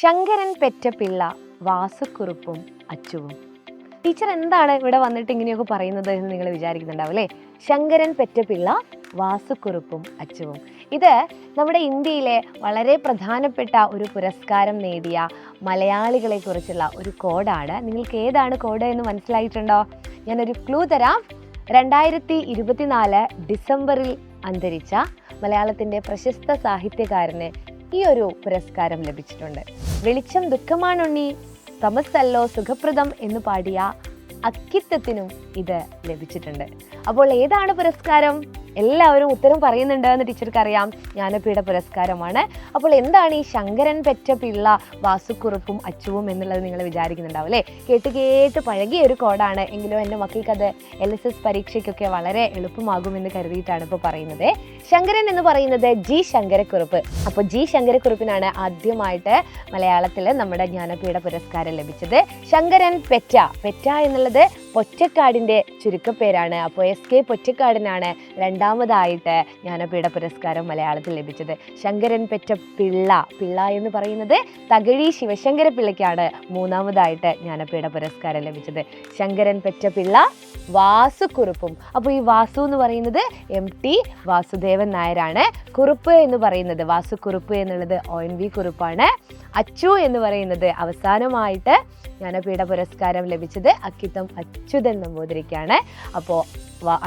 ശങ്കരൻ പെറ്റ പിള്ള വാസുക്കുറുപ്പും അച്ചുവും. ടീച്ചർ എന്താണ് ഇവിടെ വന്നിട്ട് ഇങ്ങനെയൊക്കെ പറയുന്നത് എന്ന് നിങ്ങൾ വിചാരിക്കുന്നുണ്ടാവും അല്ലേ? ശങ്കരൻ പെറ്റ പിള്ള വാസുക്കുറുപ്പും അച്ചുവും. ഇത് നമ്മുടെ ഇന്ത്യയിലെ വളരെ പ്രധാനപ്പെട്ട ഒരു പുരസ്കാരം നേടിയ മലയാളികളെ കുറിച്ചുള്ള ഒരു കോഡാണ്. നിങ്ങൾക്ക് ഏതാണ് കോഡ് എന്ന് മനസ്സിലായിട്ടുണ്ടോ? ഞാനൊരു ക്ലൂ തരാം. 2024 ഡിസംബറിൽ അന്തരിച്ച മലയാളത്തിൻ്റെ പ്രശസ്ത സാഹിത്യകാരന് ഈ ഒരു പുരസ്കാരം ലഭിച്ചിട്ടുണ്ട്. വെളിച്ചം ദുഃഖമാണുണ്ണി, തമസ്സല്ലോ സുഖപ്രദം എന്ന് പാടിയ അക്കിത്തത്തിനും ഇത് ലഭിച്ചിട്ടുണ്ട്. അപ്പോൾ ഏതാണ് പുരസ്കാരം? എല്ലാവരും ഉത്തരം പറയുന്നുണ്ട് എന്ന് ടീച്ചർക്ക് അറിയാം. ജ്ഞാനപീഠ പുരസ്കാരമാണ്. അപ്പോൾ എന്താണ് ഈ ശങ്കരൻ പെറ്റ പിള്ള വാസുക്കുറുപ്പും അച്ചുവും എന്നുള്ളത് നിങ്ങൾ വിചാരിക്കുന്നുണ്ടാവും അല്ലേ? കേട്ട് പഴകിയ ഒരു കോഡാണ്. എങ്കിലും എൻ്റെ മക്കൾക്കത് LSS പരീക്ഷയ്ക്കൊക്കെ വളരെ എളുപ്പമാകുമെന്ന് കരുതിയിട്ടാണ് ഇപ്പോൾ പറയുന്നത്. ശങ്കരൻ എന്ന് പറയുന്നത് ജി ശങ്കരക്കുറുപ്പ്. അപ്പോൾ ജി ശങ്കരക്കുറുപ്പിനാണ് ആദ്യമായിട്ട് മലയാളത്തിൽ നമ്മുടെ ജ്ഞാനപീഠ പുരസ്കാരം ലഭിച്ചത്. ശങ്കരൻ പെറ്റ എന്നുള്ളത് പൊറ്റക്കാടിൻ്റെ ചുരുക്കപ്പേരാണ്. അപ്പോൾ SK പൊറ്റക്കാടിനാണ് രണ്ടാമതായിട്ട് ജ്ഞാനപീഠ പുരസ്കാരം മലയാളത്തിൽ ലഭിച്ചത്. ശങ്കരൻ പെറ്റ പിള്ള എന്ന് പറയുന്നത് തകഴി ശിവശങ്കര പിള്ളയ്ക്കാണ് മൂന്നാമതായിട്ട് ജ്ഞാനപീഠ പുരസ്കാരം ലഭിച്ചത്. ശങ്കരൻ പെറ്റ പിള്ള വാസുക്കുറുപ്പും. അപ്പോൾ ഈ വാസു എന്ന് പറയുന്നത് MT വാസുദേവൻ നായരാണ്. കുറുപ്പ് എന്ന് പറയുന്നത് വാസുക്കുറുപ്പ് എന്നുള്ളത് ONV കുറുപ്പാണ്. അച്ചു എന്ന് പറയുന്നത് അവസാനമായിട്ട് ജ്ഞാനപീഠ പുരസ്കാരം ലഭിച്ചത് അക്കിത്തം അച്യുതൻ നമ്പൂതിരിക്കാണ്. അപ്പോൾ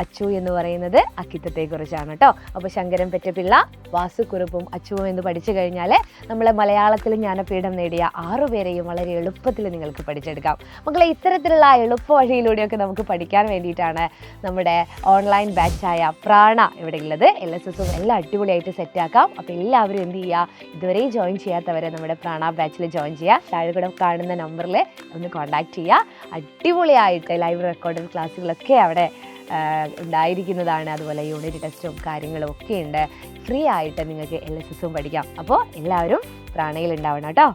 അച്ചു എന്ന് പറയുന്നത് അക്കിത്തത്തെ കുറിച്ചാണ് കേട്ടോ. അപ്പോൾ ശങ്കരൻ പെറ്റ പിള്ള വാസുക്കുറുപ്പും അച്ചുവും എന്ന് പഠിച്ചു കഴിഞ്ഞാൽ നമ്മൾ മലയാളത്തിൽ ജ്ഞാനപീഠം നേടിയ 6 പേരെയും വളരെ എളുപ്പത്തിൽ നിങ്ങൾക്ക് പഠിച്ചെടുക്കാം. മക്കളെ, ഇത്തരത്തിലുള്ള എളുപ്പ വഴിയിലൂടെയൊക്കെ നമുക്ക് പഠിക്കാൻ വേണ്ടിയിട്ടാണ് നമ്മുടെ ഓൺലൈൻ ബാച്ചായ പ്രാണ ഇവിടെ ഉള്ളത്. LSSും എല്ലാം അടിപൊളിയായിട്ട് സെറ്റാക്കാം. അപ്പോൾ എല്ലാവരും എന്ത് ചെയ്യുക, ഇതുവരെയും ജോയിൻ ചെയ്യാത്തവരെ നമ്മുടെ പ്രാണ ബാച്ചിൽ ജോയിൻ ചെയ്യുക. താഴെ കൂടെ കാണുന്ന നമ്പറിൽ ഒന്ന് കോൺടാക്റ്റ് ചെയ്യുക. അടിപൊളിയായിട്ട് ലൈവ് റെക്കോർഡഡ് ക്ലാസ്സുകളൊക്കെ അവിടെ ഉണ്ടായിരിക്കുന്നതാണ്. അതുപോലെ യൂണിറ്റ് ടെസ്റ്റും കാര്യങ്ങളും ഒക്കെ ഉണ്ട്. ഫ്രീ ആയിട്ട് നിങ്ങൾക്ക് LSSും പഠിക്കാം. അപ്പോൾ എല്ലാവരും പ്രാണയിൽ ഉണ്ടാവണം കേട്ടോ.